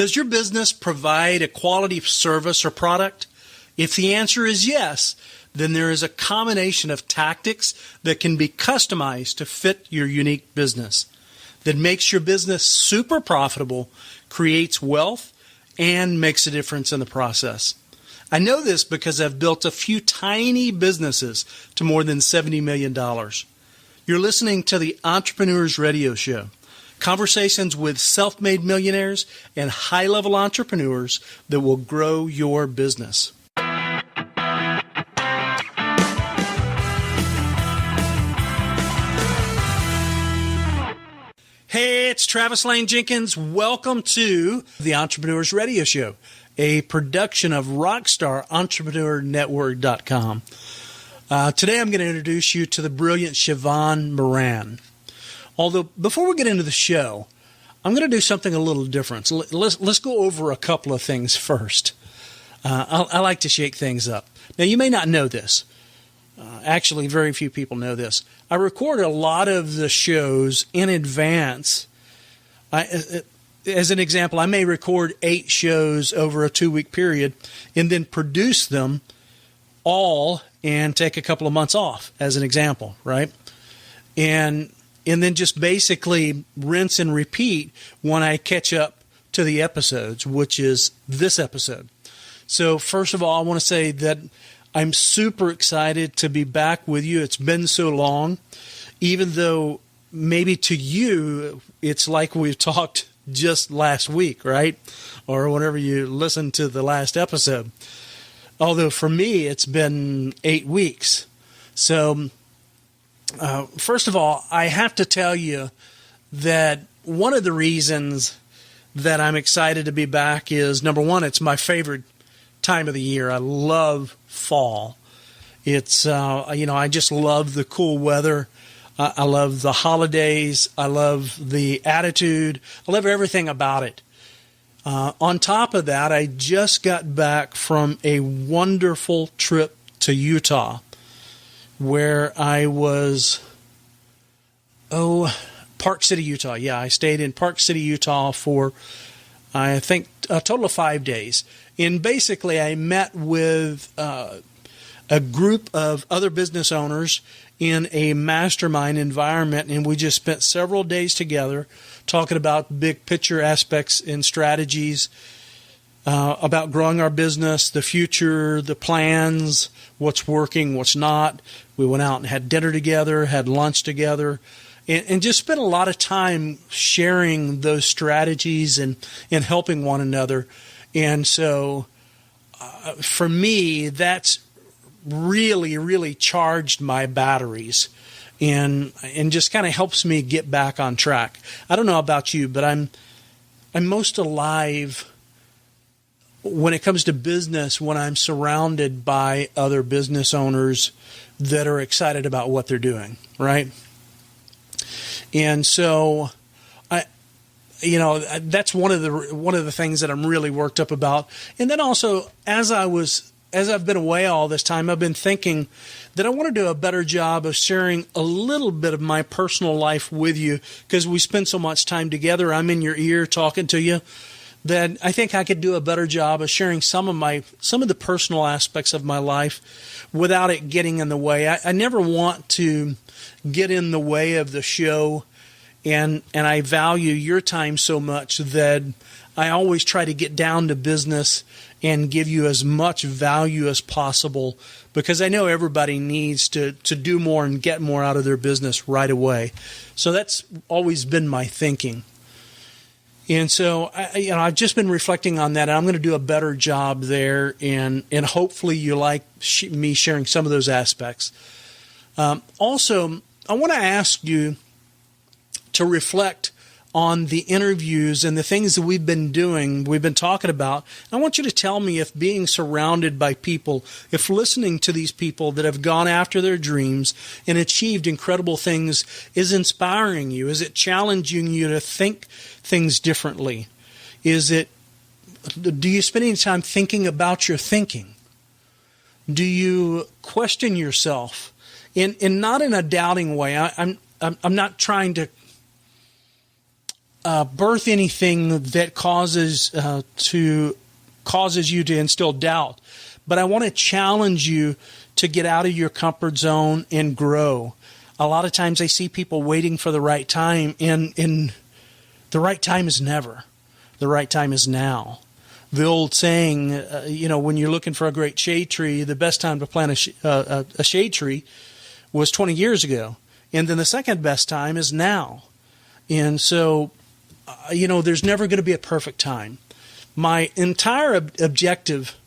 Does your business provide a quality service or product? If the answer is yes, then there is a combination of tactics that can be customized to fit your unique business that makes your business super profitable, creates wealth, and makes a difference in the process. I know this because I've built a few tiny businesses to more than $70 million. You're listening to the Entrepreneurs Radio Show. Conversations with self-made millionaires and high-level entrepreneurs that will grow your business. Hey, it's Travis Lane Jenkins. Welcome to the Entrepreneurs Radio Show, a production of RockstarEntrepreneurNetwork.com. Today I'm going to introduce you to the brilliant Sheevaun Moran. Although, before we get into the show, I'm going to do something a little different. So let's go over a couple of things first. I like to shake things up. Now, you may not know this. Actually, very few people know this. I record a lot of the shows in advance. As an example, I may record 8 shows over a 2-week period and then produce them all and take a couple of months off, as an example, right? And then just basically rinse and repeat when I catch up to the episodes, which is this episode. So first of all, I want to say that I'm super excited to be back with you. It's been so long, even though maybe to you, it's like we've talked just last week, right? Or whenever you listen to the last episode. Although for me, it's been 8 weeks. So first of all, I have to tell you that one of the reasons that I'm excited to be back is, number one, it's my favorite time of the year. I love fall. It's, I just love the cool weather. I love the holidays. I love the attitude. I love everything about it. On top of that, I just got back from a wonderful trip to Utah where I was, Park City, Utah. Yeah, I stayed in Park City, Utah for, I think, a total of 5 days. And basically, I met with a group of other business owners in a mastermind environment, and we just spent several days together talking about big picture aspects and strategies, about growing our business, the future, the plans, what's working, what's not. We went out and had dinner together, had lunch together, and just spent a lot of time sharing those strategies and helping one another. And so for me, that's really, really charged my batteries and just kind of helps me get back on track. I don't know about you, but I'm most alive when it comes to business when I'm surrounded by other business owners that are excited about what they're doing, right? And so that's one of the things that I'm really worked up about. And then also, as I've been away all this time, I've been thinking that I want to do a better job of sharing a little bit of my personal life with you because we spend so much time together. I'm in your ear talking to you that I think I could do a better job of sharing some of the personal aspects of my life without it getting in the way. I never want to get in the way of the show. And I value your time so much that I always try to get down to business and give you as much value as possible because I know everybody needs to do more and get more out of their business right away. So that's always been my thinking. And so I've just been reflecting on that. And I'm going to do a better job there, and hopefully you like me sharing some of those aspects. Also, I want to ask you to reflect on the interviews and the things that we've been talking about. I want you to tell me if being surrounded by people, if listening to these people that have gone after their dreams and achieved incredible things is inspiring you. Is it challenging you to think things differently? Do you spend any time thinking about your thinking? Do you question yourself? And not in a doubting way. I'm not trying to birth anything that causes you to instill doubt, but I want to challenge you to get out of your comfort zone and grow. A lot of times I see people waiting for the right time, and the right time is never. The right time is now. The old saying, when you're looking for a great shade tree, the best time to plant a shade tree was 20 years ago. And then the second best time is now. And so, there's never going to be a perfect time. My entire objective,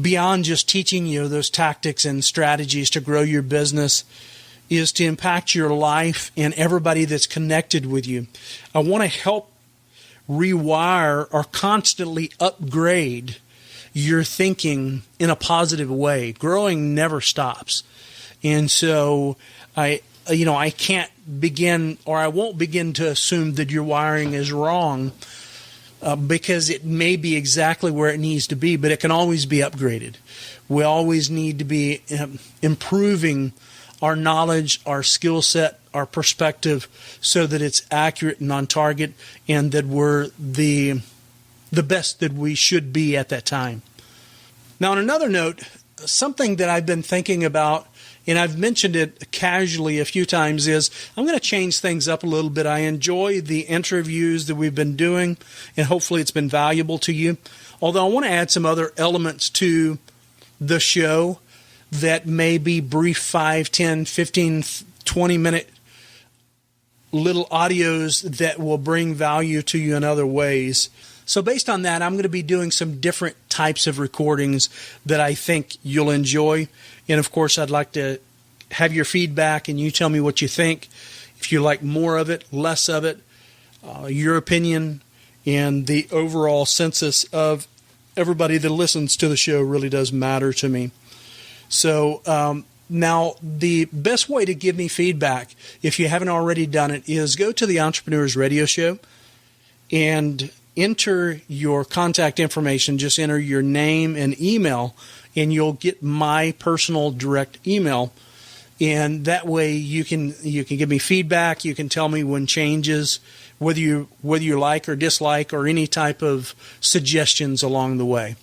beyond just teaching you those tactics and strategies to grow your business, is to impact your life and everybody that's connected with you. I want to help rewire or constantly upgrade your thinking in a positive way. Growing never stops. And so I can't begin, or I won't begin to assume that your wiring is wrong, because it may be exactly where it needs to be, but it can always be upgraded. We always need to be improving our knowledge, our skill set, our perspective, so that it's accurate and on target, and that we're the best that we should be at that time. Now, on another note, something that I've been thinking about, and I've mentioned it casually a few times, is I'm going to change things up a little bit. I enjoy the interviews that we've been doing, and hopefully it's been valuable to you. Although I want to add some other elements to the show that may be brief 5, 10, 15, 20-minute little audios that will bring value to you in other ways. So based on that, I'm going to be doing some different types of recordings that I think you'll enjoy. And of course, I'd like to have your feedback and you tell me what you think. If you like more of it, less of it, your opinion, and the overall census of everybody that listens to the show really does matter to me. So now the best way to give me feedback, if you haven't already done it, is go to the Entrepreneurs Radio Show and enter your contact information. Just enter your name and email, and you'll get my personal direct email. And that way you can give me feedback. You can tell me when changes, whether you like or dislike, or any type of suggestions along the way.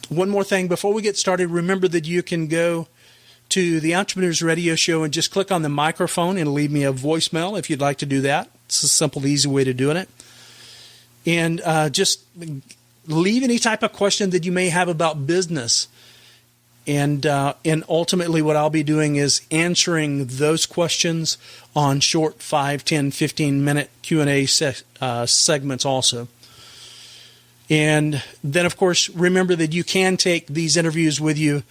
One more thing before we get started, remember that you can go to the Entrepreneurs Radio Show and just click on the microphone and leave me a voicemail if you'd like to do that. It's a simple, easy way to doing it. And just leave any type of question that you may have about business. And ultimately what I'll be doing is answering those questions on short 5, 10, 15-minute Q&A segments also. And then, of course, remember that you can take these interviews with you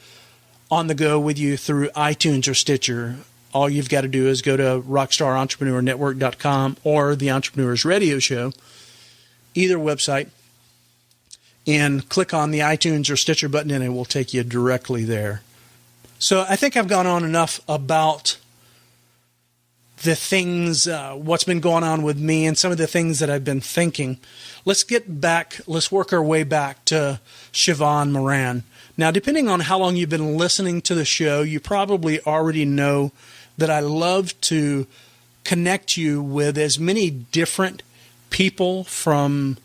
on the go with you through iTunes or Stitcher. All you've got to do is go to rockstarentrepreneur.network.com or the Entrepreneurs Radio Show, either website, and click on the iTunes or Stitcher button, and it will take you directly there. So I think I've gone on enough about the things, what's been going on with me and some of the things that I've been thinking. Let's work our way back to Sheevaun Moran. Now, depending on how long you've been listening to the show, you probably already know that I love to connect you with as many different people from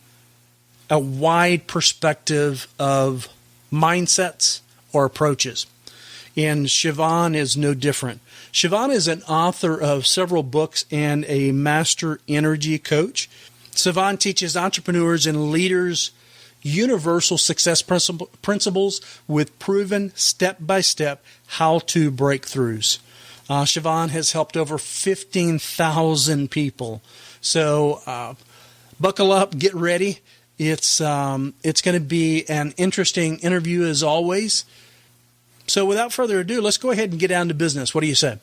a wide perspective of mindsets or approaches. And Sheevaun is no different. Sheevaun is an author of several books and a master energy coach. Sheevaun teaches entrepreneurs and leaders universal success principles with proven step-by-step how-to breakthroughs. Sheevaun has helped over 15,000 people. So buckle up, get ready. It's going to be an interesting interview as always. So without further ado, let's go ahead and get down to business. What do you say?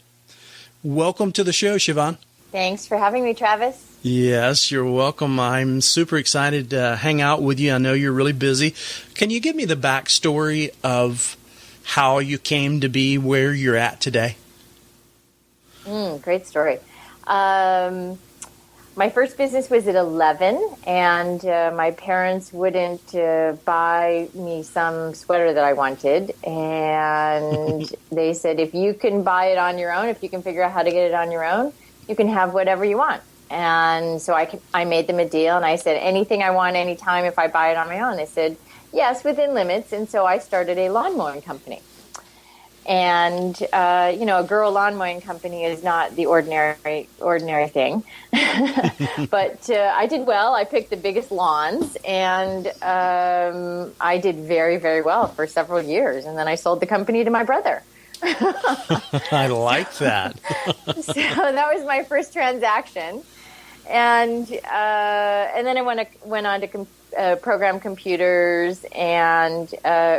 Welcome to the show, Sheevaun. Thanks for having me, Travis. Yes, you're welcome. I'm super excited to hang out with you. I know you're really busy. Can you give me the backstory of how you came to be where you're at today? Great story. My first business was at 11, and my parents wouldn't buy me some sweater that I wanted. And they said, if you can buy it on your own, if you can figure out how to get it on your own, you can have whatever you want. And so I made them a deal, and I said, anything I want, anytime, if I buy it on my own. They said, yes, within limits. And so I started a lawn mowing company. And, a girl lawn mowing company is not the ordinary thing. But I did well. I picked the biggest lawns, and I did very, very well for several years. And then I sold the company to my brother. I like that. So that was my first transaction. And then I went on to program computers, and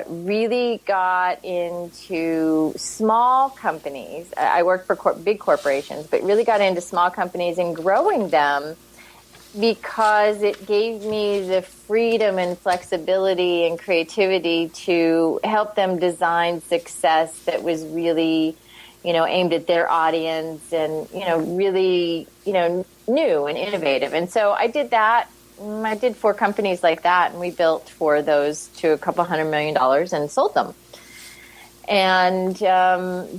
really got into small companies. I worked for big corporations, but really got into small companies and growing them, because it gave me the freedom and flexibility and creativity to help them design success that was really, aimed at their audience and, really, new and innovative. And so I did that. I did 4 companies like that, and we built 4 of those to $200 million and sold them. And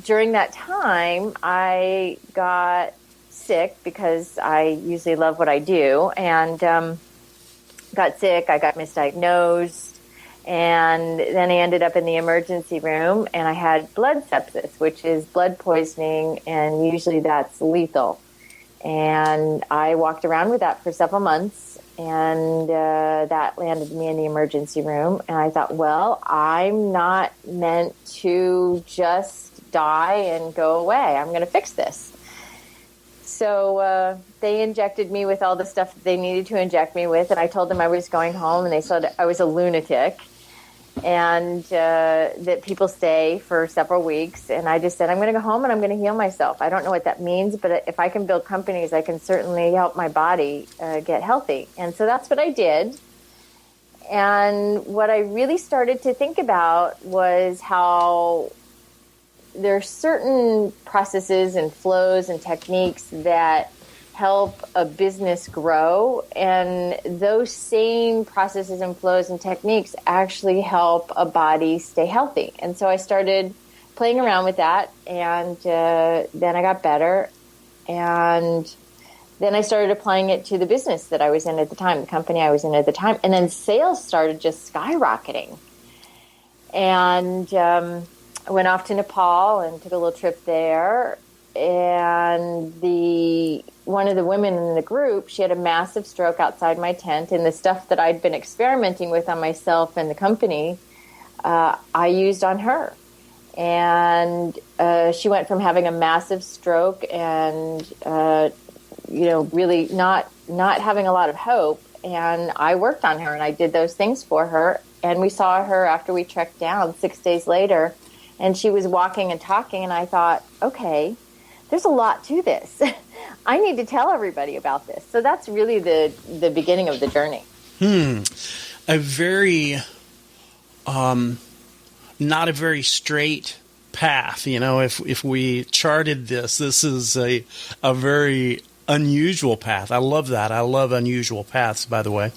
during that time, I got sick, because I usually love what I do, and got sick. I got misdiagnosed, and then I ended up in the emergency room, and I had blood sepsis, which is blood poisoning, and usually that's lethal. And I walked around with that for several months, and that landed me in the emergency room. And I thought, well, I'm not meant to just die and go away. I'm going to fix this. So they injected me with all the stuff that they needed to inject me with, and I told them I was going home, and they said I was a lunatic, and that people stay for several weeks. And I just said, I'm going to go home and I'm going to heal myself. I don't know what that means, but if I can build companies, I can certainly help my body get healthy. And so that's what I did. And what I really started to think about was how there are certain processes and flows and techniques that help a business grow, and those same processes and flows and techniques actually help a body stay healthy. And so I started playing around with that, and then I got better, and then I started applying it to the business that I was in at the time, the company I was in at the time, and then sales started just skyrocketing. And I went off to Nepal and took a little trip there, and one of the women in the group, she had a massive stroke outside my tent, and the stuff that I'd been experimenting with on myself and the company, I used on her. And she went from having a massive stroke and really not having a lot of hope, and I worked on her, and I did those things for her, and we saw her after we trekked down 6 days later, and she was walking and talking, and I thought, okay, there's a lot to this. I need to tell everybody about this. So that's really the beginning of the journey. A very, not a very straight path. If we charted this is a very unusual path. I love that. I love unusual paths, by the way.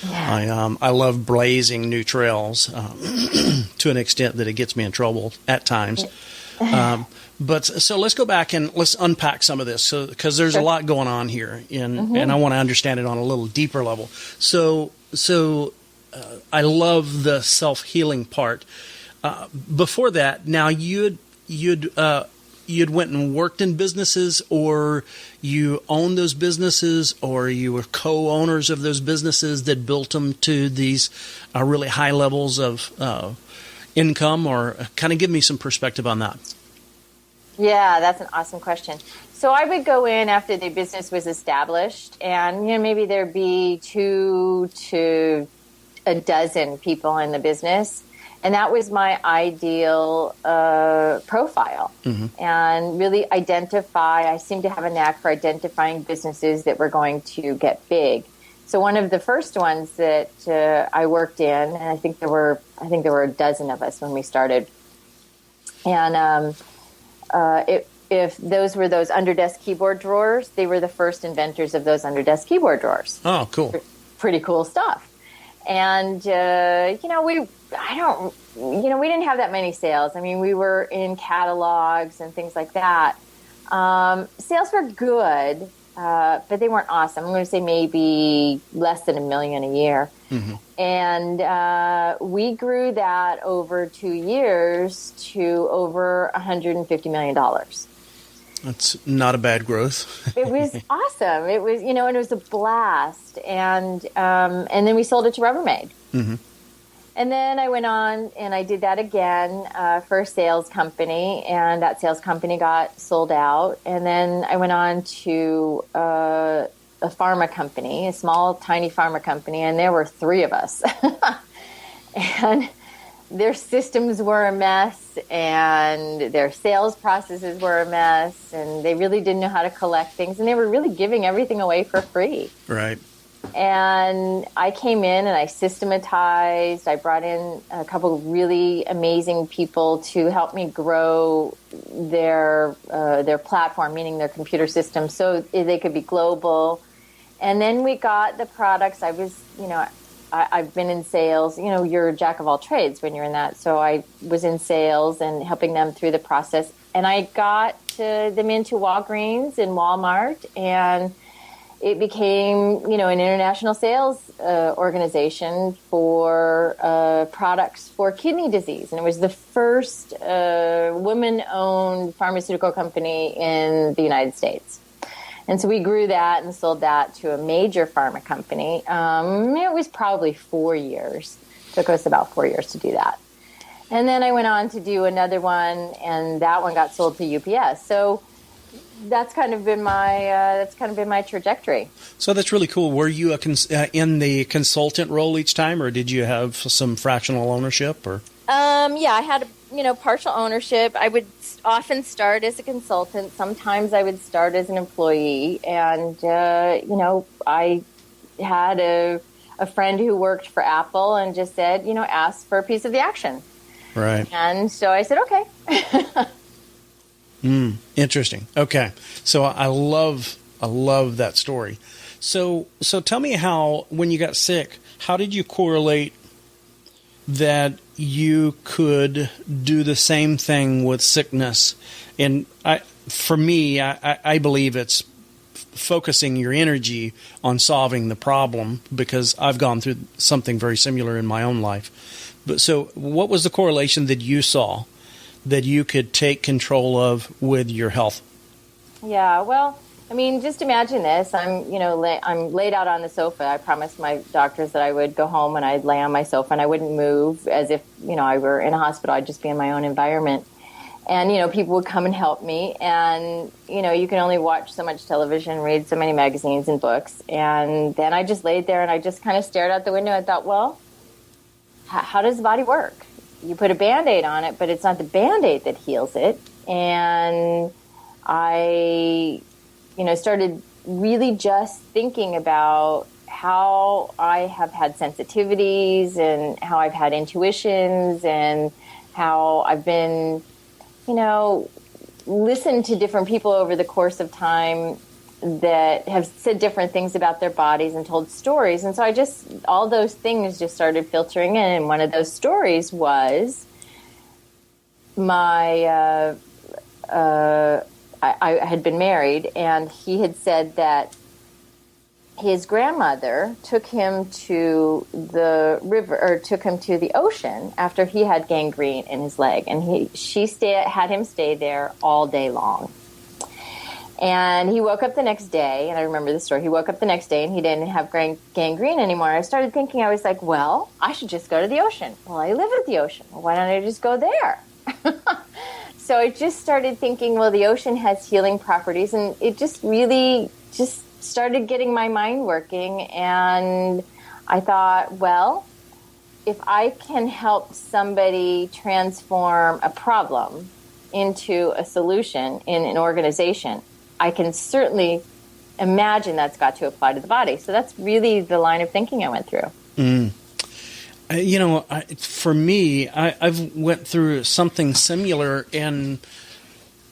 Yeah. I love blazing new trails to an extent that it gets me in trouble at times. But so let's go back and let's unpack some of this, because there's a lot going on here, and I want to understand it on a little deeper level. So I love the self-healing part. Before that, now you'd went and worked in businesses, or you owned those businesses, or you were co-owners of those businesses that built them to these really high levels of income, or kind of give me some perspective on that. Yeah, that's an awesome question. So I would go in after the business was established, and maybe there'd be 2 to a dozen people in the business, and that was my ideal profile. And really identify. I seem to have a knack for identifying businesses that were going to get big. So one of the first ones that I worked in, and I think there were a dozen of us when we started, and if those were those under-desk keyboard drawers, they were the first inventors of those under-desk keyboard drawers. Oh, cool. Pretty cool stuff. And, we didn't have that many sales. I mean, we were in catalogs and things like that. Sales were good, but they weren't awesome. I'm going to say maybe less than $1 million a year. Mm-hmm. And we grew that over 2 years to over $150 million. That's not a bad growth. It was awesome. It was, and it was a blast. And then we sold it to Rubbermaid. Mm-hmm. And then I went on and I did that again for a sales company, and that sales company got sold out. And then I went on to a pharma company, a small, tiny pharma company, and there were 3 of us. And their systems were a mess, and their sales processes were a mess, and they really didn't know how to collect things, and they were really giving everything away for free. Right. And I came in and I systematized. I brought in a couple of really amazing people to help me grow their platform, meaning their computer system, so they could be global. And then we got the products. I was, I've been in sales. You're a jack of all trades when you're in that. So I was in sales and helping them through the process. And I got them into Walgreens and Walmart, and it became, an international sales organization for products for kidney disease. And it was the first woman-owned pharmaceutical company in the United States. And so we grew that and sold that to a major pharma company. It was probably 4 years. It took us about 4 years to do that. And then I went on to do another one, and that one got sold to UPS. So that's kind of been my trajectory. So that's really cool. Were you in the consultant role each time, or did you have some fractional ownership? Or yeah, I had partial ownership. I would often start as a consultant. Sometimes I would start as an employee, and I had a friend who worked for Apple and just said, ask for a piece of the action. Right. And so I said, okay. Interesting. Okay. So I love that story. So tell me how, when you got sick, how did you correlate that you could do the same thing with sickness? And for me, I believe it's focusing your energy on solving the problem, because I've gone through something very similar in my own life. But so what was the correlation that you saw that you could take control of with your health? Yeah, well, just imagine this. I'm laid out on the sofa. I promised my doctors that I would go home and I'd lay on my sofa and I wouldn't move, as if, I were in a hospital. I'd just be in my own environment. And, people would come and help me. And, you can only watch so much television, read so many magazines and books. And then I just laid there and I just kind of stared out the window and thought, well, how does the body work? You put a Band-Aid on it, but it's not the Band-Aid that heals it. And I, started really just thinking about how I have had sensitivities and how I've had intuitions and how I've been, listened to different people over the course of time that have said different things about their bodies and told stories. And so all those things just started filtering in. And one of those stories was I had been married, and he had said that his grandmother took him to the river, or took him to the ocean after he had gangrene in his leg. And she had him stay there all day long. And he woke up the next day, and I remember the story. He woke up the next day, and he didn't have gangrene anymore. I started thinking, I was like, well, I should just go to the ocean. Well, I live at the ocean. Well, why don't I just go there? So I just started thinking, well, the ocean has healing properties, and it just really just started getting my mind working. And I thought, well, if I can help somebody transform a problem into a solution in an organization, I can certainly imagine that's got to apply to the body. So that's really the line of thinking I went through. For me, I've went through something similar, and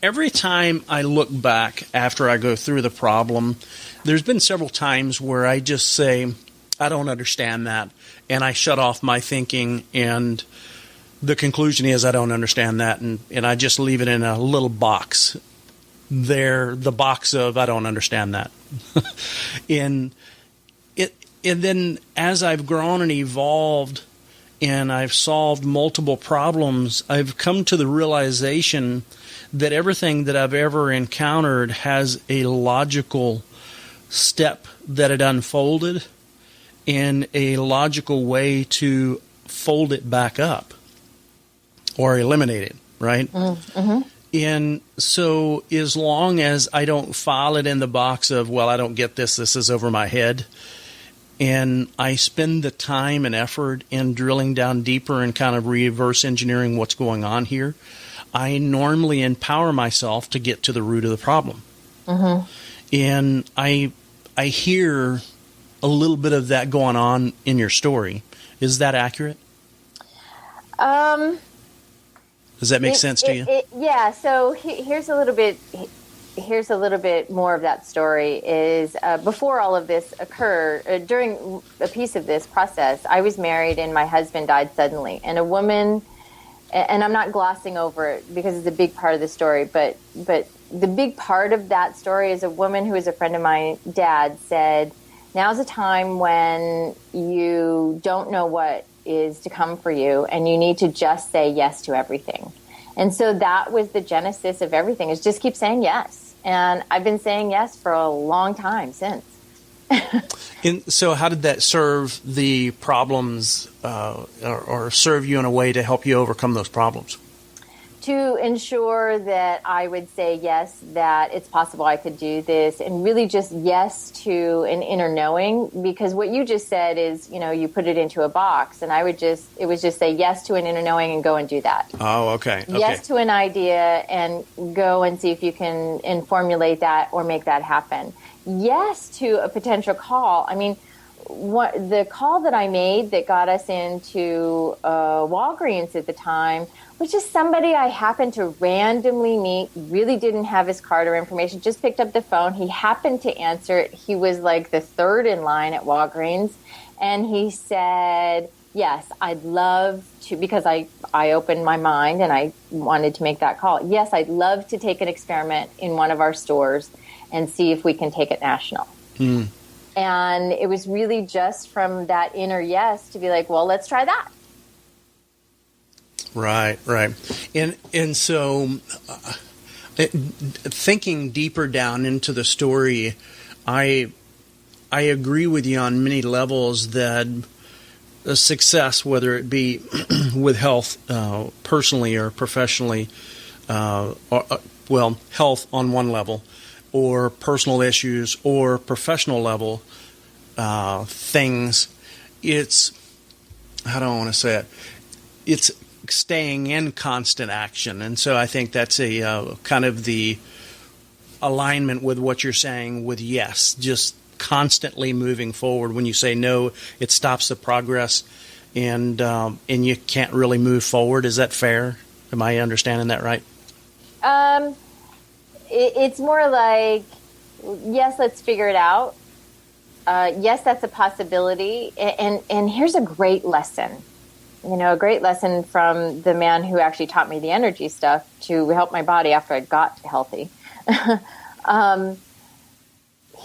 every time I look back after I go through the problem, there's been several times where I just say, I don't understand that, and I shut off my thinking, and the conclusion is I don't understand that, and I just leave it in a little box. the box of I don't understand that. And then as I've grown and evolved and I've solved multiple problems, I've come to the realization that everything that I've ever encountered has a logical step that it unfolded and a logical way to fold it back up or eliminate it, right? Mm-hmm. And so as long as I don't file it in the box of, well, I don't get this, this is over my head, and I spend the time and effort in drilling down deeper and kind of reverse engineering what's going on here, I normally empower myself to get to the root of the problem. Mm-hmm. And I hear a little bit of that going on in your story. Is that accurate? Does that make sense to you? Yeah. So here's a little bit more of that story. Is before all of this occurred, during a piece of this process, I was married and my husband died suddenly, and a woman. And I'm not glossing over it because it's a big part of the story, but the big part of that story is a woman who is a friend of my dad said, now's a time when you don't know what is to come for you, and you need to just say yes to everything. And so that was the genesis of everything, is just keep saying yes. And I've been saying yes for a long time since. And so how did that serve the problems or serve you in a way to help you overcome those problems? To ensure that I would say yes, that it's possible I could do this, and really just yes to an inner knowing, because what you just said is, you put it into a box, and it was just say yes to an inner knowing and go and do that. Oh, okay. Yes to an idea and go and see if you can formulate that or make that happen. Yes to a potential call. I mean, the call that I made that got us into Walgreens at the time was just somebody I happened to randomly meet, really didn't have his card or information, just picked up the phone. He happened to answer it. He was like the third in line at Walgreens. And he said, yes, I'd love to, because I opened my mind and I wanted to make that call. Yes, I'd love to take an experiment in one of our stores and see if we can take it national. Mm. And it was really just from that inner yes to be like, well, let's try that. Right. And so thinking deeper down into the story, I agree with you on many levels that success, whether it be with health personally or professionally, health on one level, or personal issues or professional level things, it's, how do I want to say it? It's staying in constant action. And so I think that's a kind of the alignment with what you're saying with yes, just constantly moving forward. When you say no, it stops the progress and you can't really move forward. Is that fair? Am I understanding that right? It's more like, yes, let's figure it out. Yes, that's a possibility. And here's a great lesson. A great lesson from the man who actually taught me the energy stuff to help my body after I got healthy.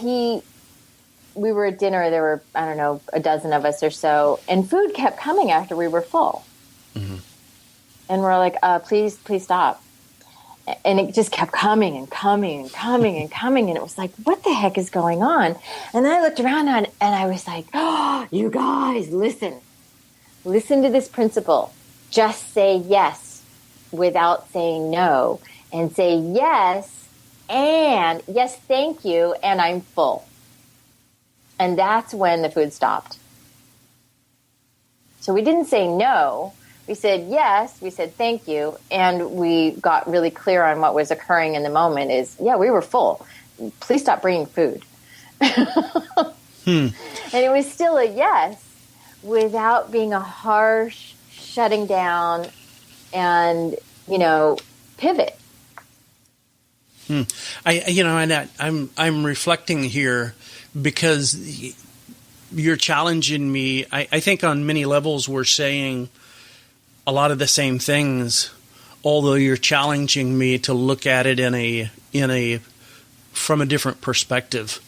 We were at dinner. There were, I don't know, a dozen of us or so, and food kept coming after we were full. Mm-hmm. And we're like, please stop. And it just kept coming and coming and coming and coming. And it was like, what the heck is going on? And then I looked around and I was like, oh, you guys, listen to this principle. Just say yes without saying no, and say yes and yes, thank you, and I'm full. And that's when the food stopped. So we didn't say no. We said yes, we said thank you, and we got really clear on what was occurring in the moment is, yeah, we were full. Please stop bringing food. And it was still a yes without being a harsh shutting down and, pivot. I'm reflecting here because you're challenging me. I think on many levels we're saying a lot of the same things, although you're challenging me to look at it from a different perspective.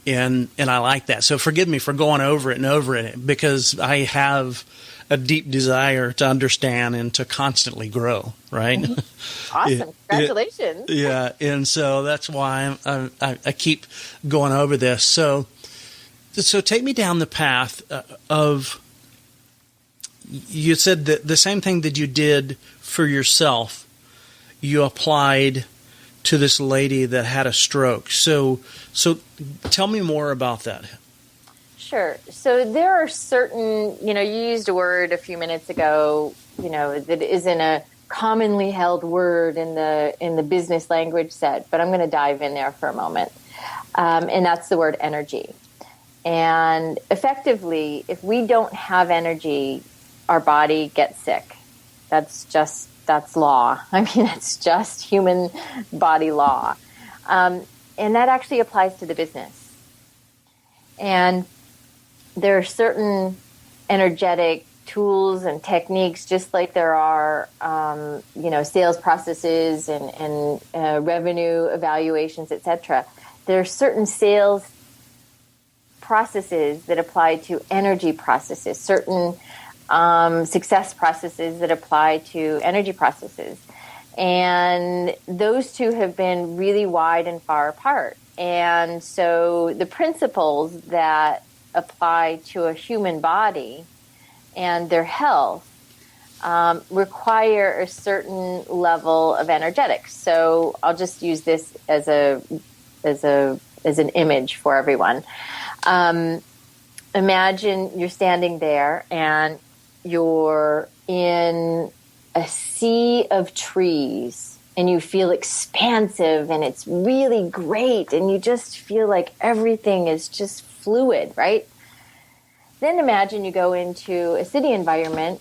And I like that. So forgive me for going over it and over it, because I have a deep desire to understand and to constantly grow, right? Mm-hmm. Awesome. Congratulations. Yeah. And so that's why I keep going over this. So take me down the path of, you said that the same thing that you did for yourself, you applied to this lady that had a stroke. So tell me more about that. Sure. So there are certain, you used a word a few minutes ago, that isn't a commonly held word in the business language set, but I'm going to dive in there for a moment. And that's the word energy. And effectively, if we don't have energy, our body gets sick. That's law. I mean, it's just human body law. And that actually applies to the business. And there are certain energetic tools and techniques, just like there are, sales processes and revenue evaluations, etc. There are certain sales processes that apply to energy processes, certain success processes that apply to energy processes. And those two have been really wide and far apart. And so the principles that apply to a human body and their health require a certain level of energetics. So I'll just use this as an image for everyone. Imagine you're standing there and you're in a sea of trees and you feel expansive and it's really great and you just feel like everything is just fluid, right? Then imagine you go into a city environment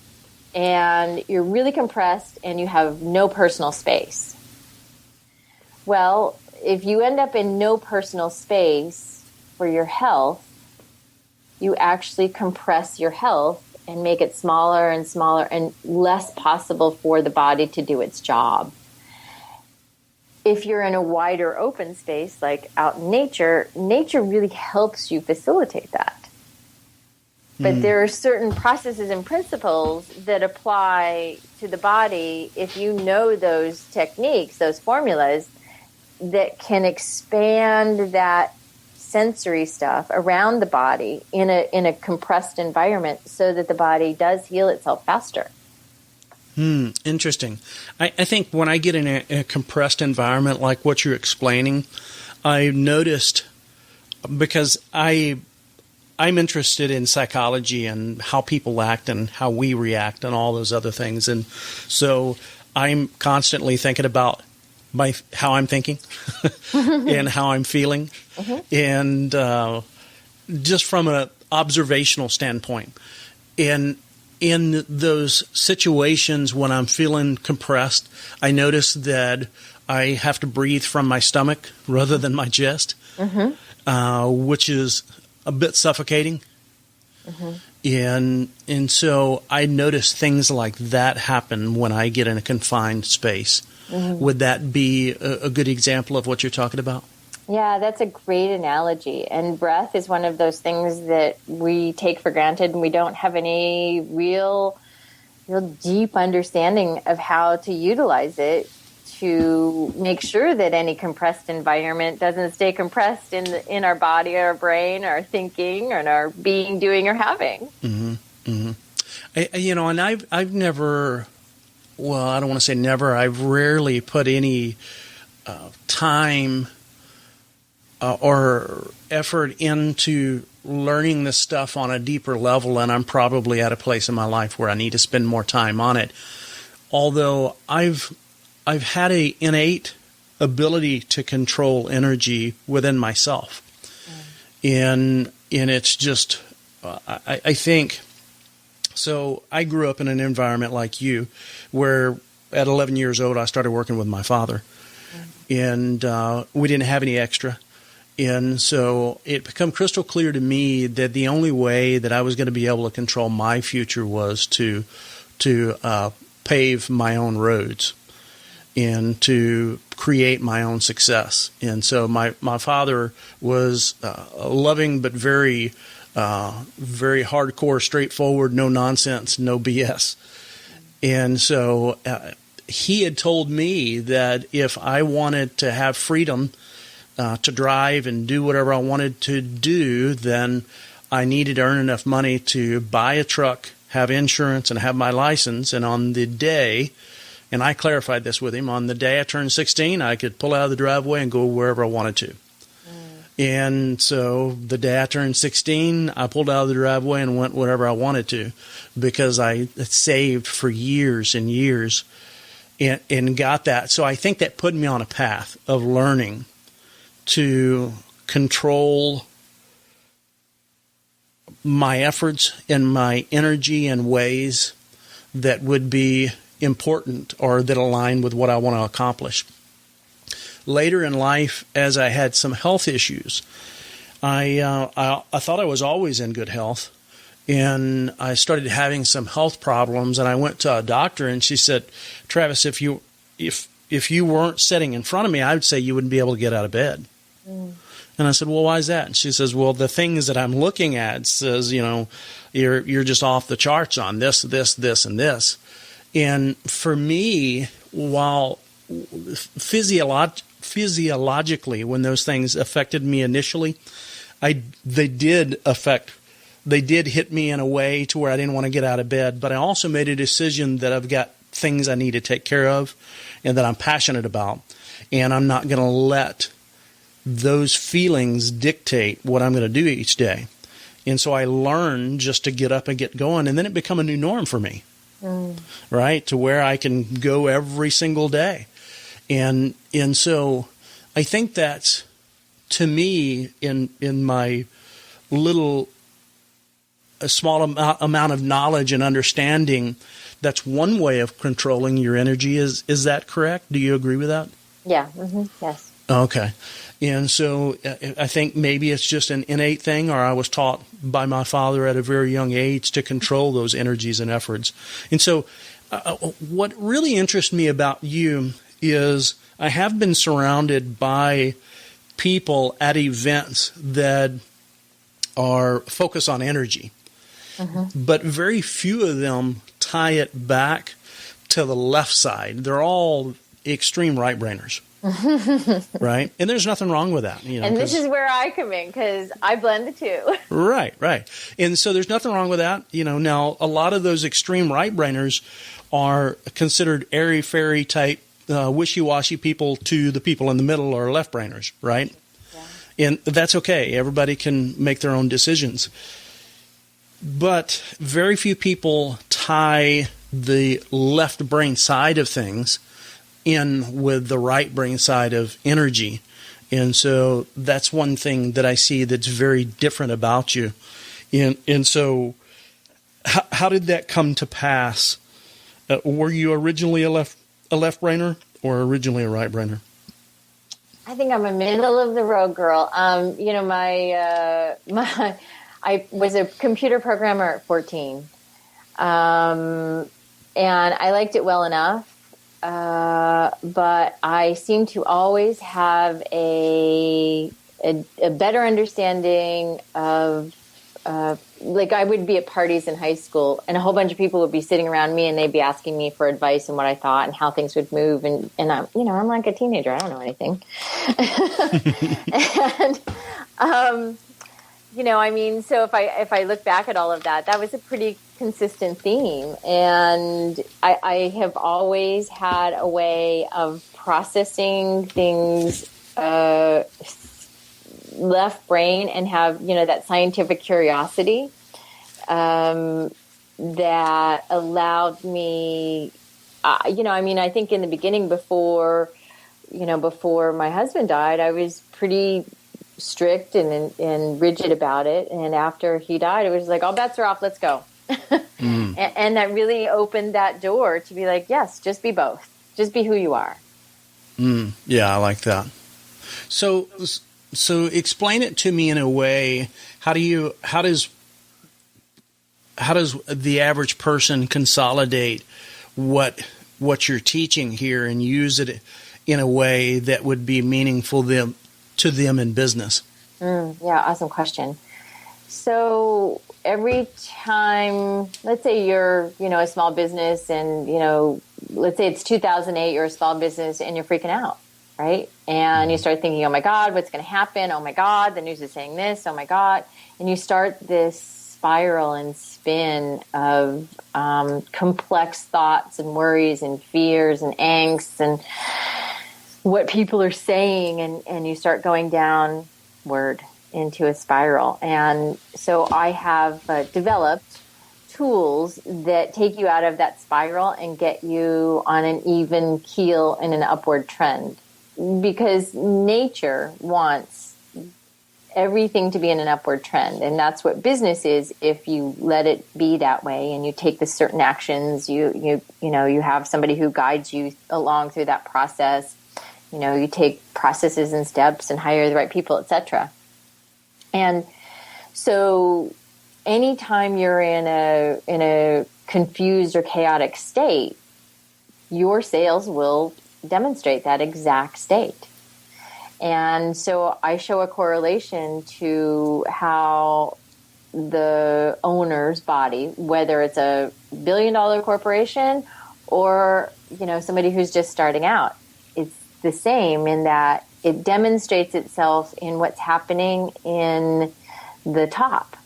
and you're really compressed and you have no personal space. Well, if you end up in no personal space for your health, you actually compress your health and make it smaller and smaller and less possible for the body to do its job. If you're in a wider open space, like out in nature really helps you facilitate that. But there are certain processes and principles that apply to the body if you know those techniques, those formulas, that can expand that sensory stuff around the body in a compressed environment so that the body does heal itself faster. Interesting. I think when I get in a compressed environment like what you're explaining, I noticed, because I'm interested in psychology and how people act and how we react and all those other things. And so I'm constantly thinking about how I'm thinking and how I'm feeling. Mm-hmm. And just from an observational standpoint. And in those situations when I'm feeling compressed, I notice that I have to breathe from my stomach rather than my chest, which is a bit suffocating. Mm-hmm. And so I notice things like that happen when I get in a confined space. Mm-hmm. Would that be a good example of what you're talking about? Yeah, that's a great analogy. And breath is one of those things that we take for granted, and we don't have any real deep understanding of how to utilize it to make sure that any compressed environment doesn't stay compressed in our body, or our brain, our thinking, or in our being, doing, or having. Mm-hmm. Mm-hmm. And I've never, well, I don't want to say never, I've rarely put any time or effort into learning this stuff on a deeper level, and I'm probably at a place in my life where I need to spend more time on it. Although I've had an innate ability to control energy within myself, and it's just I think so. I grew up in an environment like you, where at 11 years old I started working with my father, and we didn't have any extra. And so it became crystal clear to me that the only way that I was going to be able to control my future was to pay pave my own roads and to create my own success. And so my father was loving but very hardcore, straightforward, no nonsense, no BS. And so he had told me that if I wanted to have freedom to drive and do whatever I wanted to do, then I needed to earn enough money to buy a truck, have insurance, and have my license. And on the day, and I clarified this with him, on the day I turned 16, I could pull out of the driveway and go wherever I wanted to. And so the day I turned 16, I pulled out of the driveway and went wherever I wanted to, because I saved for years and years and got that. So I think that put me on a path of learning to control my efforts and my energy in ways that would be important or that align with what I want to accomplish. Later in life, as I had some health issues, I thought I was always in good health, and I started having some health problems. And I went to a doctor, and she said, "Travis, if you weren't sitting in front of me, I would say you wouldn't be able to get out of bed." And I said, "Well, why is that?" And she says, "Well, the things that I'm looking at says, you're just off the charts on this, this, this, and this." And for me, while physiologically, when those things affected me initially, they did hit me in a way to where I didn't want to get out of bed. But I also made a decision that I've got things I need to take care of and that I'm passionate about, and I'm not going to let those feelings dictate what I'm going to do each day. And so I learned just to get up and get going, and then it became a new norm for me, right, to where I can go every single day. And so I think that's, to me, in my a small amount of knowledge and understanding, that's one way of controlling your energy. Is that correct? Do you agree with that? Yeah. Yes. Okay. And so I think maybe it's just an innate thing, or I was taught by my father at a very young age to control those energies and efforts. And so what really interests me about you is I have been surrounded by people at events that are focused on energy, but very few of them tie it back to the left side. They're all extreme right-brainers. Right? And there's nothing wrong with that. And this is where I come in, because I blend the two. Right. And so there's nothing wrong with that. Now a lot of those extreme right-brainers are considered airy-fairy type wishy-washy people to the people in the middle are left-brainers, right? Yeah. And that's okay. Everybody can make their own decisions. But very few people tie the left brain side of things in with the right brain side of energy. And so that's one thing that I see that's very different about you. And so how did that come to pass? Were you originally a left brainer or originally a right brainer? I think I'm a middle of the road girl. I was a computer programmer at 14. And I liked it well enough. But I seem to always have a better understanding of, like I would be at parties in high school and a whole bunch of people would be sitting around me and they'd be asking me for advice and what I thought and how things would move. And I'm, I'm like a teenager. I don't know anything. And, so if I look back at all of that, that was a pretty consistent theme. And I have always had a way of processing things left brain and have, that scientific curiosity that allowed me, I think in the beginning before my husband died, I was pretty strict and rigid about it. And after he died, it was like, all bets are off, let's go. And that really opened that door to be like, yes, just be both. Just be who you are. Yeah, I like that. So explain it to me in a way. How does the average person consolidate what you're teaching here and use it in a way that would be meaningful to them in business? Yeah, awesome question. So every time, let's say you're, a small business and, let's say it's 2008, you're a small business and you're freaking out, right? And you start thinking, oh my God, what's going to happen? Oh my God, the news is saying this. Oh my God. And you start this spiral and spin of complex thoughts and worries and fears and angst and what people are saying. And you start going downward into a spiral. And so I have developed tools that take you out of that spiral and get you on an even keel in an upward trend, because nature wants everything to be in an upward trend, and that's what business is. If you let it be that way and you take the certain actions, you have somebody who guides you along through that process. You take processes and steps and hire the right people, etc. And so anytime you're in a confused or chaotic state, your sales will demonstrate that exact state. And so I show a correlation to how the owner's body, whether it's a billion-dollar corporation or, somebody who's just starting out, it's the same in that it demonstrates itself in what's happening in the top.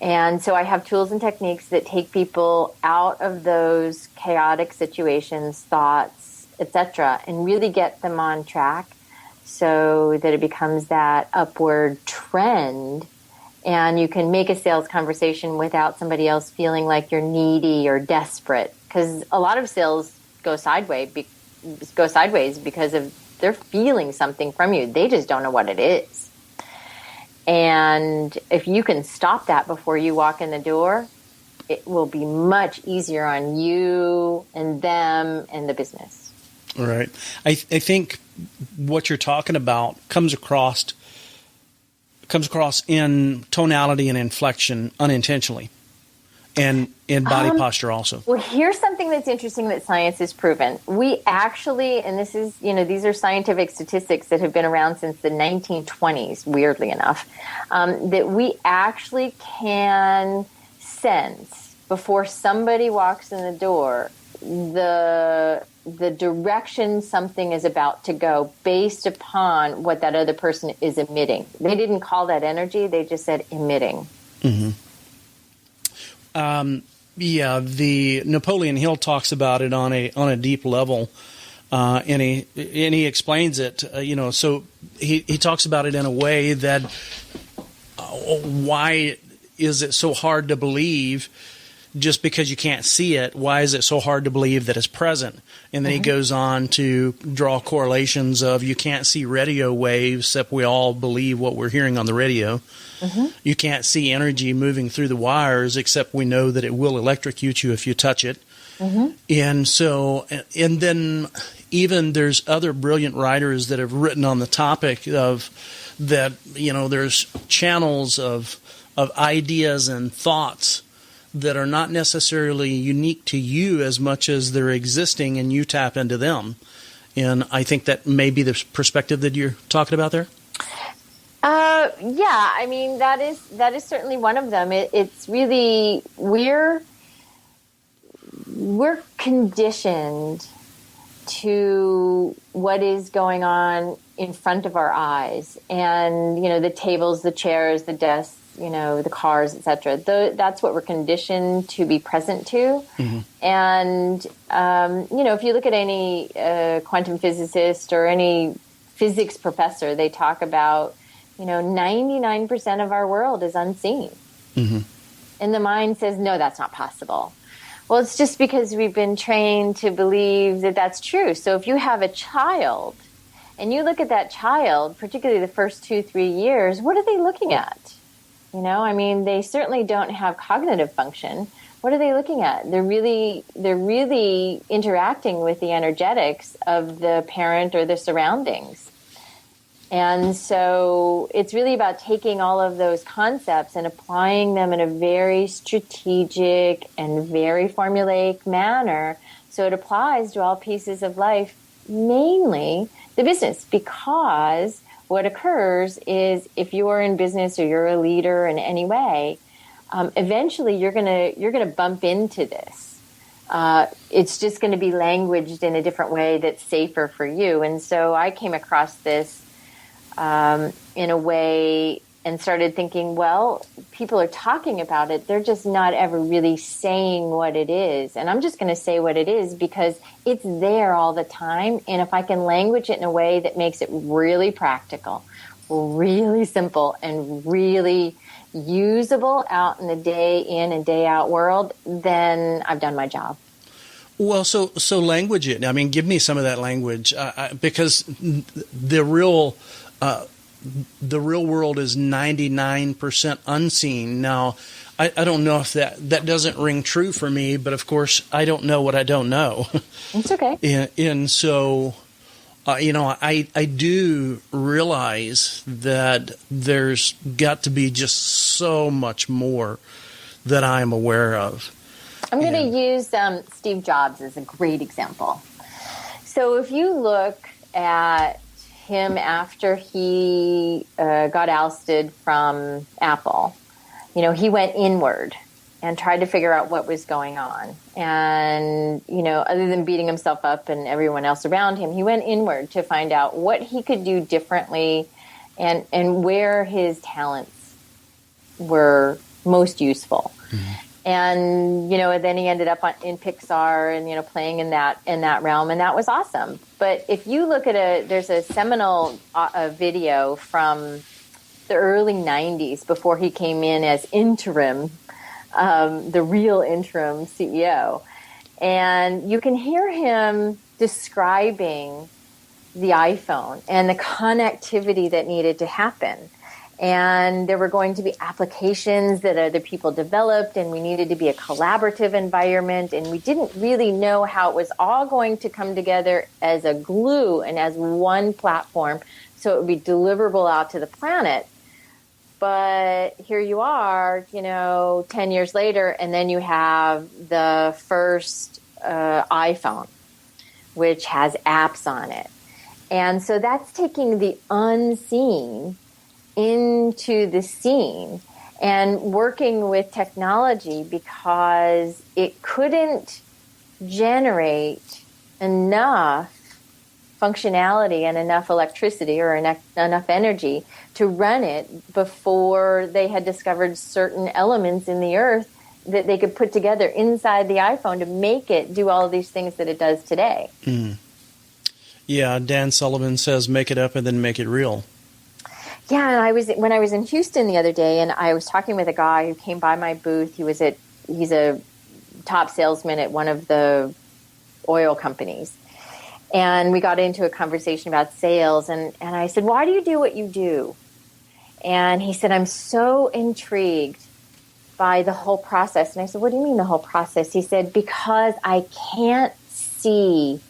And so I have tools and techniques that take people out of those chaotic situations, thoughts, etc., and really get them on track so that it becomes that upward trend. And you can make a sales conversation without somebody else feeling like you're needy or desperate, because a lot of sales go sideways because of they're feeling something from you. They just don't know what it is. And if you can stop that before you walk in the door, it will be much easier on you and them and the business. All right. I think what you're talking about comes across in tonality and inflection unintentionally, and in body posture also. Well, here's something that's interesting that science has proven. We actually, and this is, these are scientific statistics that have been around since the 1920s, weirdly enough, that we actually can sense before somebody walks in the door the direction something is about to go based upon what that other person is emitting. They didn't call that energy, they just said emitting. Mm-hmm. The Napoleon Hill talks about it on a deep level, and he explains it. So he talks about it in a way that why is it so hard to believe just because you can't see it? Why is it so hard to believe that it's present? And then he goes on to draw correlations of you can't see radio waves, except we all believe what we're hearing on the radio. You can't see energy moving through the wires, except we know that it will electrocute you if you touch it. And so, and then even there's other brilliant writers that have written on the topic of that, there's channels of ideas and thoughts that are not necessarily unique to you as much as they're existing and you tap into them. And I think that may be the perspective that you're talking about there. Yeah, I mean, that is certainly one of them. It's really, we're conditioned to what is going on in front of our eyes, and the tables, the chairs, the desks, the cars, etc. That's what we're conditioned to be present to. And if you look at any quantum physicist or any physics professor, they talk about 99% of our world is unseen. And the mind says, no, that's not possible. Well, it's just because we've been trained to believe that that's true. So if you have a child and you look at that child, particularly the first 2-3 years, what are they looking at? They certainly don't have cognitive function. What are they looking at? They're really interacting with the energetics of the parent or the surroundings. And so it's really about taking all of those concepts and applying them in a very strategic and very formulaic manner. So it applies to all pieces of life, mainly the business, because what occurs is if you're in business or you're a leader in any way, eventually you're gonna bump into this. It's just going to be languaged in a different way that's safer for you. And so I came across this in a way and started thinking, well, people are talking about it. They're just not ever really saying what it is. And I'm just going to say what it is because it's there all the time. And if I can language it in a way that makes it really practical, really simple, and really usable out in the day in and day out world, then I've done my job. Well, so language it. I mean, give me some of that language because the real world is 99% unseen. Now, I don't know if that doesn't ring true for me, but of course, I don't know what I don't know. It's okay. And so, I do realize that there's got to be just so much more that I'm aware of. I'm going to use Steve Jobs as a great example. So if you look at him after he got ousted from Apple, he went inward and tried to figure out what was going on. And, other than beating himself up and everyone else around him, he went inward to find out what he could do differently and where his talents were most useful. Mm-hmm. And, then he ended up in Pixar and, playing in that realm. And that was awesome. But if you look at there's a seminal video from the early 90s before he came in as interim, the real interim CEO. And you can hear him describing the iPhone and the connectivity that needed to happen. And there were going to be applications that other people developed, and we needed to be a collaborative environment. And we didn't really know how it was all going to come together as a glue and as one platform so it would be deliverable out to the planet. But here you are, 10 years later, and then you have the first iPhone, which has apps on it. And so that's taking the unseen into the scene and working with technology because it couldn't generate enough functionality and enough electricity or enough energy to run it before they had discovered certain elements in the earth that they could put together inside the iPhone to make it do all of these things that it does today. Mm. Yeah, Dan Sullivan says make it up and then make it real. Yeah, and when I was in Houston the other day, and I was talking with a guy who came by my booth. He's a top salesman at one of the oil companies. And we got into a conversation about sales, and I said, why do you do what you do? And he said, I'm so intrigued by the whole process. And I said, what do you mean the whole process? He said, because I can't see.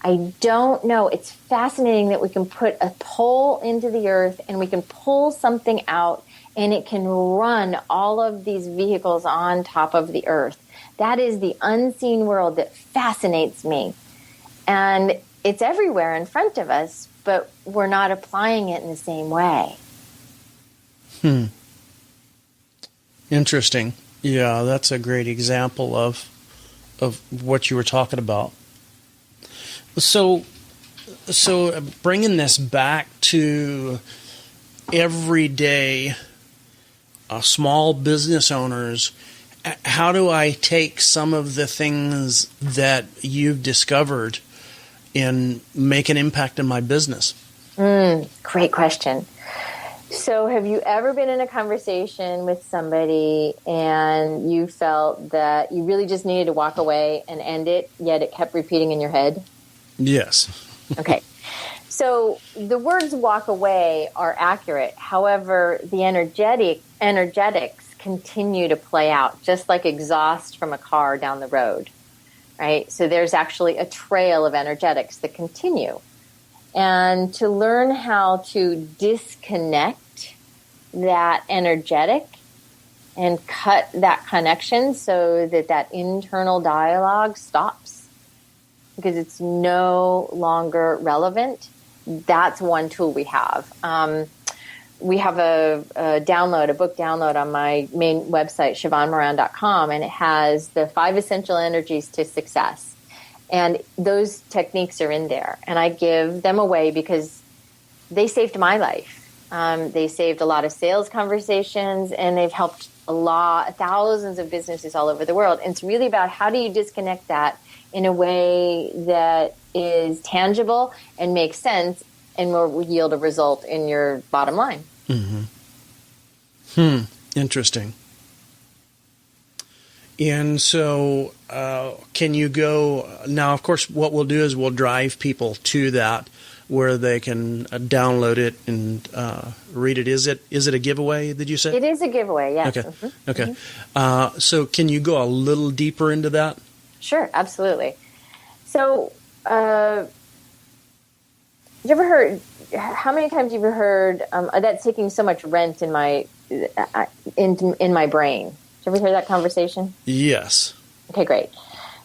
I don't know. It's fascinating that we can put a pole into the earth and we can pull something out and it can run all of these vehicles on top of the earth. That is the unseen world that fascinates me. And it's everywhere in front of us, but we're not applying it in the same way. Interesting. Yeah, that's a great example of what you were talking about. So bringing this back to everyday small business owners, how do I take some of the things that you've discovered and make an impact in my business? Great question. So have you ever been in a conversation with somebody and you felt that you really just needed to walk away and end it, yet it kept repeating in your head? Yes. Okay. So the words walk away are accurate. However, the energetics continue to play out, just like exhaust from a car down the road, right? So there's actually a trail of energetics that continue. and to learn how to disconnect that energetic and cut that connection so that that internal dialogue stops because it's no longer relevant. That's one tool we have. We have a book download on my main website, SheevaunMoran.com, and it has the 5 essential energies to success. And those techniques are in there. And I give them away because they saved my life. They saved a lot of sales conversations, and they've helped thousands of businesses all over the world. And it's really about how do you disconnect that in a way that is tangible and makes sense and will yield a result in your bottom line. Interesting. And so can you go now? Of course, what we'll do is we'll drive people to that where they can download it and read it. Is it a giveaway? Did you say it is a giveaway? Yes. Okay. Okay. So can you go a little deeper into that? Sure, absolutely. So, you ever heard? How many times have you heard that's taking so much rent in my in my brain? Did you ever hear that conversation? Yes. Okay, great.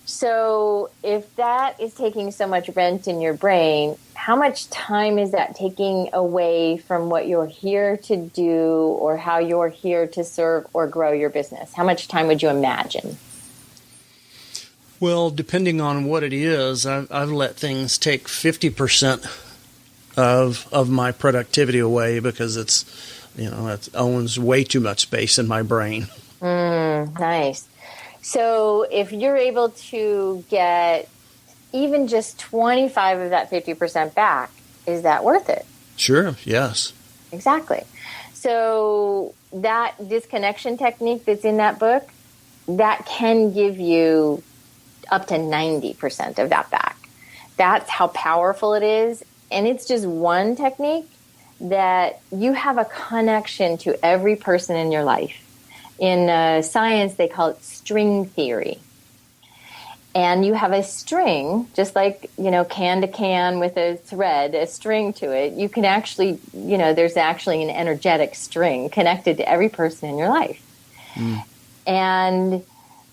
So, if that is taking so much rent in your brain, how much time is that taking away from what you're here to do, or how you're here to serve or grow your business? How much time would you imagine? Well, depending on what it is, I've let things take 50% of my productivity away because it owns way too much space in my brain. Nice. So if you're able to get even just 25 of that 50% back, is that worth it? Sure. Yes. Exactly. So that disconnection technique that's in that book, that can give you up to 90% of that back. That's how powerful it is. And it's just one technique that you have a connection to every person in your life. In science, they call it string theory. And you have a string, just like, can to can with a thread, a string to it. You can actually, there's actually an energetic string connected to every person in your life. And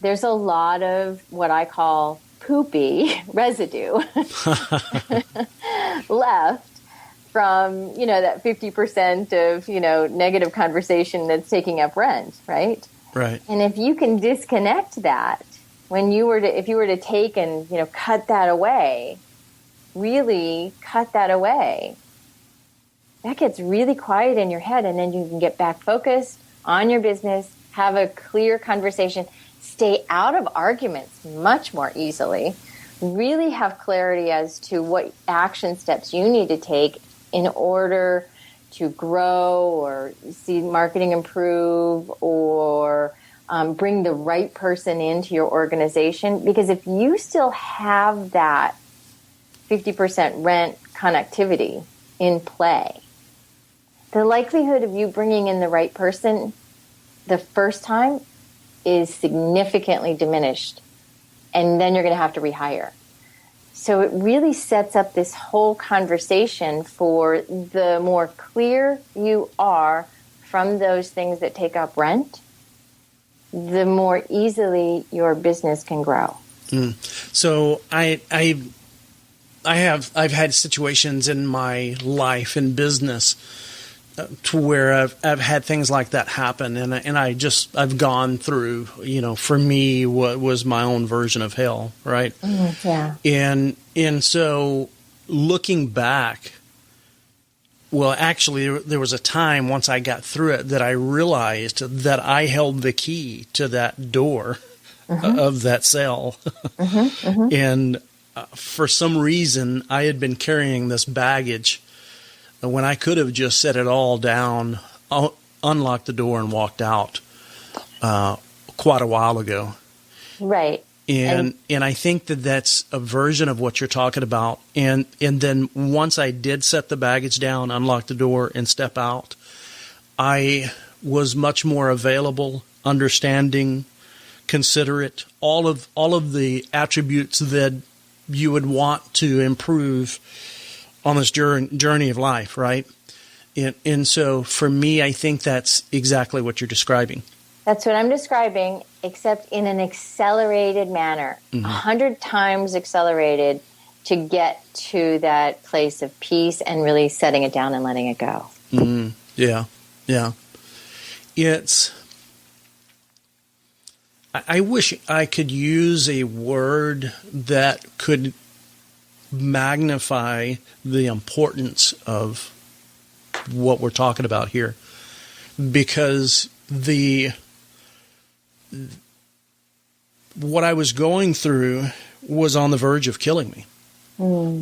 there's a lot of what I call poopy residue left from, that 50% of, negative conversation that's taking up rent, right? Right. And if you can disconnect that, if you were to take and, cut that away, really cut that away, that gets really quiet in your head, and then you can get back focused on your business, have a clear conversation, stay out of arguments much more easily, really have clarity as to what action steps you need to take in order to grow or see marketing improve or bring the right person into your organization. Because if you still have that 50% rent connectivity in play, the likelihood of you bringing in the right person the first time is significantly diminished. And then you're going to have to rehire. So it really sets up this whole conversation for the more clear you are from those things that take up rent, the more easily your business can grow. So I've had situations in my life in business to where I've had things like that happen, and I've gone through, for me, what was my own version of hell, right? Yeah. And so looking back, well, actually, there was a time once I got through it that I realized that I held the key to that door of that cell, and for some reason, I had been carrying this baggage when I could have just set it all down, unlocked the door, and walked out quite a while ago. Right. And I think that's a version of what you're talking about. And then once I did set the baggage down, unlock the door, and step out, I was much more available, understanding, considerate, all of the attributes that you would want to improve journey of life, right? And so for me, I think that's exactly what you're describing. That's what I'm describing, except in an accelerated manner, 100 times accelerated, to get to that place of peace and really setting it down and letting it go. Yeah. I wish I could use a word that could magnify the importance of what we're talking about here, because what I was going through was on the verge of killing me.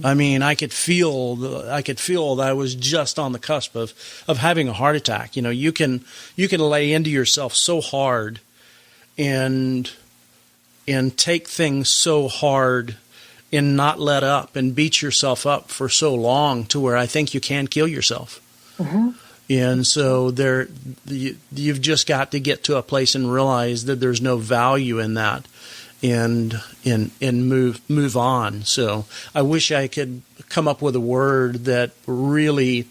I mean, I could feel that I was just on the cusp of having a heart attack. You know, you can lay into yourself so hard and take things so hard and not let up and beat yourself up for so long to where I think you can kill yourself. And so you've just got to get to a place and realize that there's no value in that, and move on. So I wish I could come up with a word that really,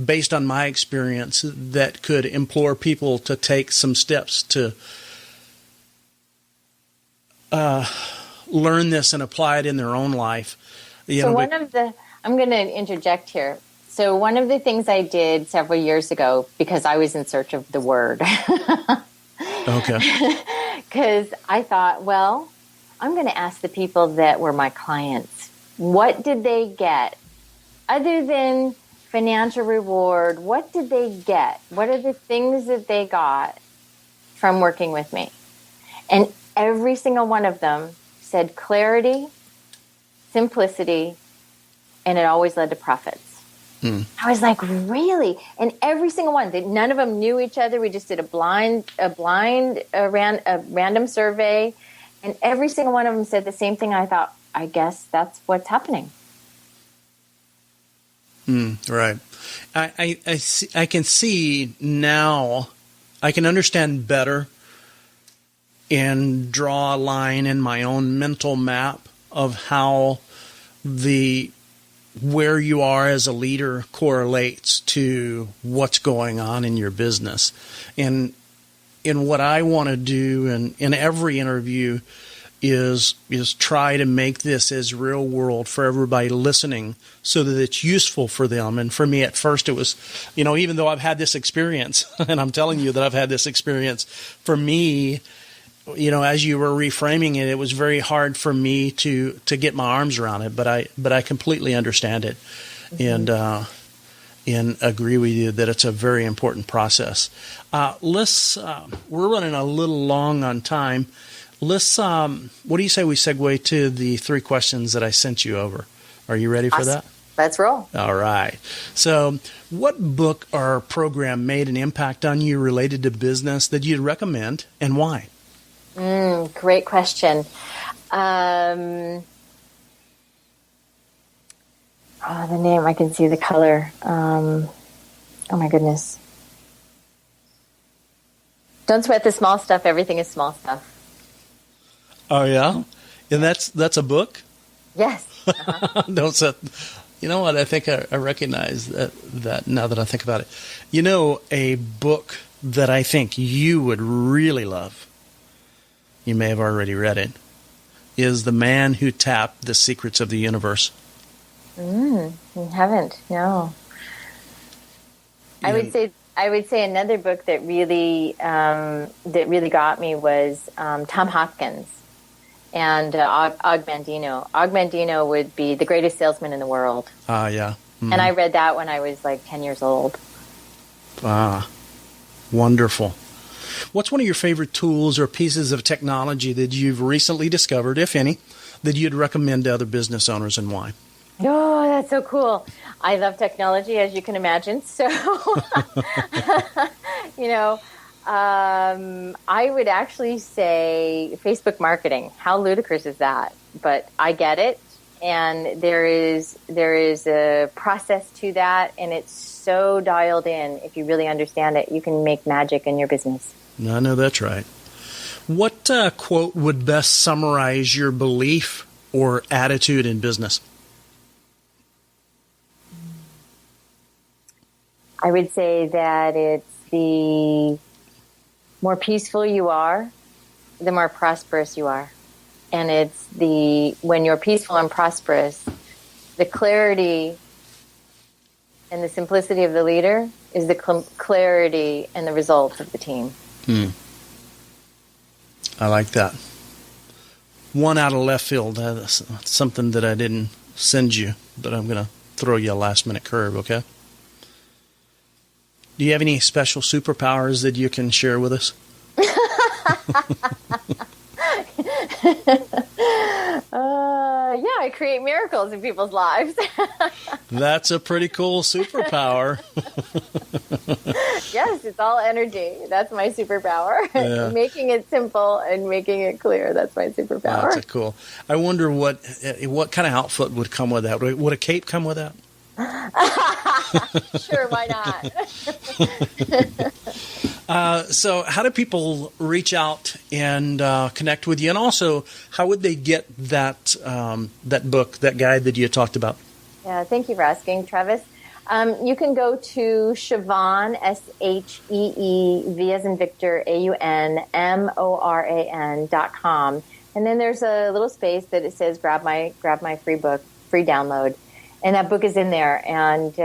based on my experience, that could implore people to take some steps to learn this and apply it in their own life. I'm going to interject here. So one of the things I did several years ago, because I was in search of the word. Okay. Because I thought, well, I'm going to ask the people that were my clients, what did they get? Other than financial reward, what did they get? What are the things that they got from working with me? And every single one of them said clarity, simplicity, and it always led to profits. I was like, really? And every single one, none of them knew each other. We just did a random survey, and every single one of them said the same thing. I thought, I guess that's what's happening. Right. I can see now. I can understand better and draw a line in my own mental map of how where you are as a leader correlates to what's going on in your business. And what I want to do in every interview is try to make this as real world for everybody listening so that it's useful for them. And for me at first it was, even though I've had this experience, and I'm telling you that I've had this experience, for me, as you were reframing it, it was very hard for me to get my arms around it, but I completely understand it, and agree with you that it's a very important process. We're running a little long on time. What do you say we segue to the 3 questions that I sent you over? Are you ready for that? Let's roll. All right. So, what book or program made an impact on you related to business that you'd recommend, and why? Great question. The name, I can see the color. Oh my goodness. Don't sweat the small stuff. Everything is small stuff. Oh yeah? And that's a book? Yes. Don't sweat. You know what? I think I recognize that now that I think about it. A book that I think you would really love, you may have already read it, is The Man Who Tapped the Secrets of the Universe. I haven't, no. I would say another book that really got me was Tom Hopkins and Og Mandino. Og Mandino would be the greatest salesman in the world. Yeah. And I read that when I was like 10 years old. Wonderful. What's one of your favorite tools or pieces of technology that you've recently discovered, if any, that you'd recommend to other business owners, and why? Oh, that's so cool. I love technology, as you can imagine. So, I would actually say Facebook marketing. How ludicrous is that? But I get it. And there is a process to that, and it's so dialed in. If you really understand it, you can make magic in your business. I know that's right. What quote would best summarize your belief or attitude in business? I would say that it's the more peaceful you are, the more prosperous you are. And it's when you're peaceful and prosperous, the clarity and the simplicity of the leader is the clarity and the results of the team. I like that. One out of left field. That's something that I didn't send you, but I'm going to throw you a last-minute curve, okay? Do you have any special superpowers that you can share with us? Yeah, I create miracles in people's lives. That's a pretty cool superpower. Yes, it's all energy. That's my superpower. Yeah. Making it simple and making it clear. That's my superpower. That's cool. I wonder what kind of outfit would come with that. Would a cape come with that? Sure, why not? So how do people reach out and connect with you? And also, how would they get that book, that guide that you talked about? Yeah, thank you for asking, Travis. You can go to Sheevaun, SHEEV as in Victor, AUNMORAN.com. And then there's a little space that it says grab my free book, free download. And that book is in there. And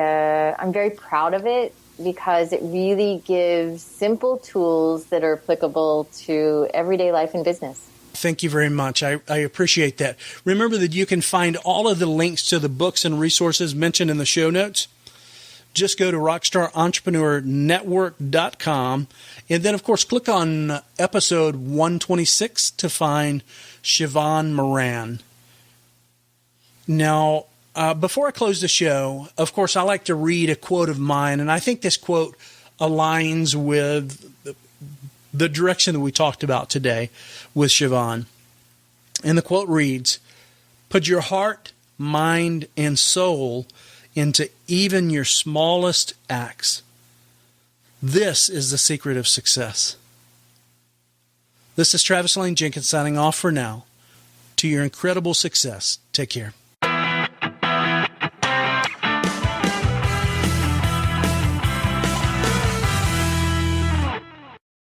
I'm very proud of it because it really gives simple tools that are applicable to everyday life and business. Thank you very much. I appreciate that. Remember that you can find all of the links to the books and resources mentioned in the show notes. Just go to rockstarentrepreneur.network.com. And then, of course, click on episode 126 to find Sheevaun Moran. Now, before I close the show, of course, I like to read a quote of mine, and I think this quote aligns with the direction that we talked about today with Sheevaun. And the quote reads, "Put your heart, mind, and soul into even your smallest acts. This is the secret of success." This is Travis Lane Jenkins signing off for now. To your incredible success, take care.